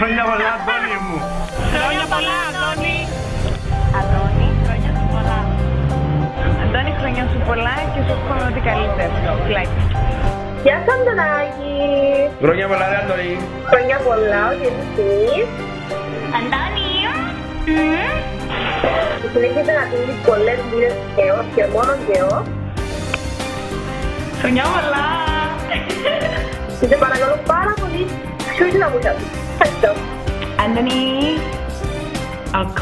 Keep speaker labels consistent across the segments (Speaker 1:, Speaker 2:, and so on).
Speaker 1: Χρόνια πολλά, Αντώνη μου.
Speaker 2: Χρόνια πολλά, Αντώνη. Αντώνη, χρόνια σου πολλά. Αντώνη, χρόνια σου πολλά και σου εύχομαι ό,τι καλύτερο. Φιλάκια.
Speaker 3: Γεια σου, Αντωνάκη.
Speaker 1: Χρόνια πολλά, ρε Αντώνη.
Speaker 3: Χρόνια πολλά, ότι εσείς.
Speaker 2: Αντώνη.
Speaker 3: Συνέχιζε να δίνει πολλές μήνες έως και μόνο Θεό.
Speaker 2: Χρόνια πολλά.
Speaker 3: Και σε παρακαλώ πάρα πολύ, σιώδη να μου σας. Ευχαριστώ.
Speaker 2: Αντώνη. Οκ.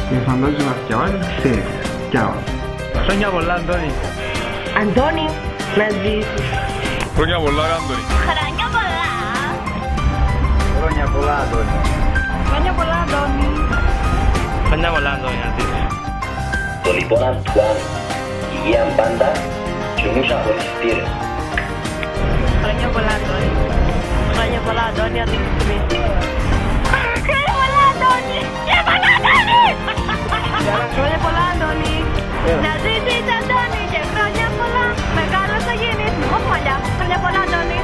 Speaker 1: Και φαντάζομαι να φτιάχνει, ξέρεις. Φτιάχνει. Χρόνια πολλά, Αντώνη.
Speaker 3: Αντώνη, να ζήσεις.
Speaker 1: Χρόνια πολλά, ρε Αντώνη.
Speaker 2: Χρόνια πολλά.
Speaker 1: Χρόνια πολλά, Αντώνη.
Speaker 2: Χρόνια πολλά, Αντώνη.
Speaker 1: Χρόνια πολλά, Αντώνη, να ζήσεις.
Speaker 4: Το λοιπόν Αντουάν, υγεία πάντα και νους από τις πύρες.
Speaker 2: Χρόνια πολλά, Αντώνη. Χρόνια πολλά, Αντώνη, αν την θυμείς. Χρόνια πολλά, Αντώνη. Χρόνια πολλά, Αντώνη. Χρόνια πολλά, Αντώνη. Να ζήσεις, Αντώνη, και χρόνια πολλά. Μεγάλος θα γίνεις. Όχι μαλλιά. Χρόνια πολλά, Αντώνη.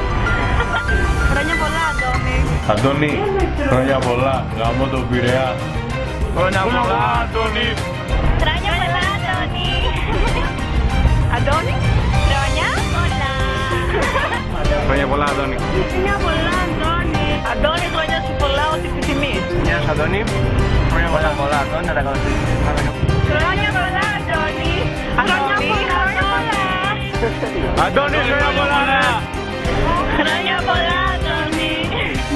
Speaker 2: Χρόνια πολλά, Αντώνη.
Speaker 1: Αντώνη, χρόνια πολλά. Γαμώ τον Πειραιά. Χρόνια πολλά, Αντώνη.
Speaker 2: Χρόνια πολλά, Αντώνη. Αντώνη, χρόνια πολλά.
Speaker 1: Χρόνια πολλά, Αντώνη.
Speaker 2: Χρόνια πολλά, Αντώνη. Αντώνη, χρόνια σου πολλά, ό,τι επιθυμείς.
Speaker 1: Γεια σου, Αντώνη. Χρόνια πολλά, Αντώνη, να τα καλωσορίσεις.
Speaker 2: Χρόνια πολλά, Αντώνη. Χρόνια πολλά.
Speaker 1: Αντώνη, χρόνια πολλά, ρε.
Speaker 2: Χρόνια πολλά, Αντώνη.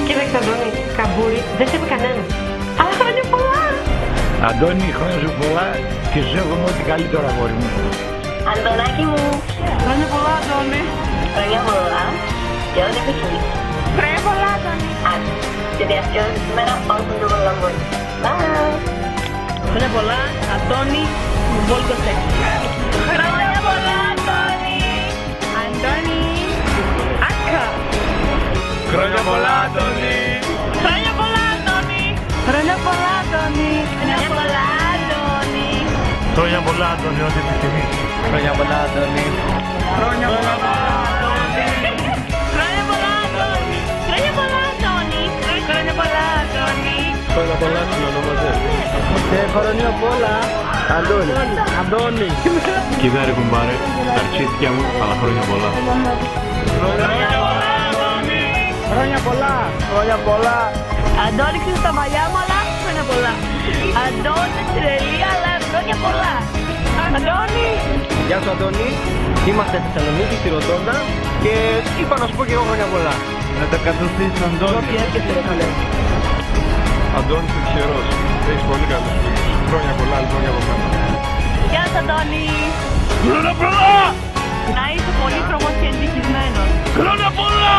Speaker 3: Κοίταξε, Αντώνη, καμπούρι, δεν σε είπε κανένας. Αλλά χρόνια πολλά.
Speaker 1: Αντώνη, χρόνια σου πολλά και σου εύχομαι ό,τι καλύτερο, αγόρι μου.
Speaker 3: Αντωνάκη μου,
Speaker 2: Χρόνια πολλά, Αντώνη.
Speaker 3: χρόνια πολλά και ό,τι επιθυμείς.
Speaker 2: Χρόνια πολλά, Αντώνη.
Speaker 3: Και διασκέδαση σήμερα όσο το προλαμβάνει. Bye.
Speaker 2: Χρόνια πολλά, Αντώνη, Βόλκο Σεξ. Χρόνια πολλά, Αντώνη. Αντώνη. Άκα.
Speaker 1: Χρόνια πολλά, Αντώνη.
Speaker 2: Χρόνια πολλά, Αντώνη. Χρόνια πολλά, Αντώνη. Χρόνια πολλά, Αντώνη.
Speaker 1: Χρόνια πολλά, Αντώνη, ό,τι επιθυμείς. Χρόνια πολλά, Αντώνη. Χρόνια πολλά, Αντώνη.
Speaker 2: Χρόνια πολλά, Αντώνη. Χρόνια πολλά, Αντώνη. Χρόνια πολλά, Αντώνη.
Speaker 1: Χρόνια πολλά, συνονόμαζε. Χρόνια πολλά, Αντώνη. Αντώνη. Κοίτα ρε κουμπάρε, τα αρτσίστια μου, αλλά χρόνια πολλά. Χρόνια πολλά, Αντώνη. Χρόνια πολλά. Χρόνια πολλά.
Speaker 2: Αντώνη, ξέρεις τα μαλλιά μου, αλλά χρόνια πολλά. Αντώνη, τρελή, αλλά χρόνια πολλά. Αντώνη.
Speaker 5: Γεια σου Αντώνη, είμαστε στη Θεσσαλονίκη, στη Ροτόντα και είπα να σου πω και εγώ χρόνια πολλά.
Speaker 1: Να τα κατοστήσεις, Αντώνη.
Speaker 5: Ό,τι έρχεσαι ρε καλέ.
Speaker 1: Αντώνη, είσαι τυχερός. Έχεις πολύ καλούς φίλους. Χρόνια πολλά, χρόνια από μένα.
Speaker 2: Γεια σας, Αντώνη.
Speaker 1: Χρόνια πολλά!
Speaker 2: Να είσαι πολύ χρωμός και ευτυχισμένος.
Speaker 1: Χρόνια πολλά!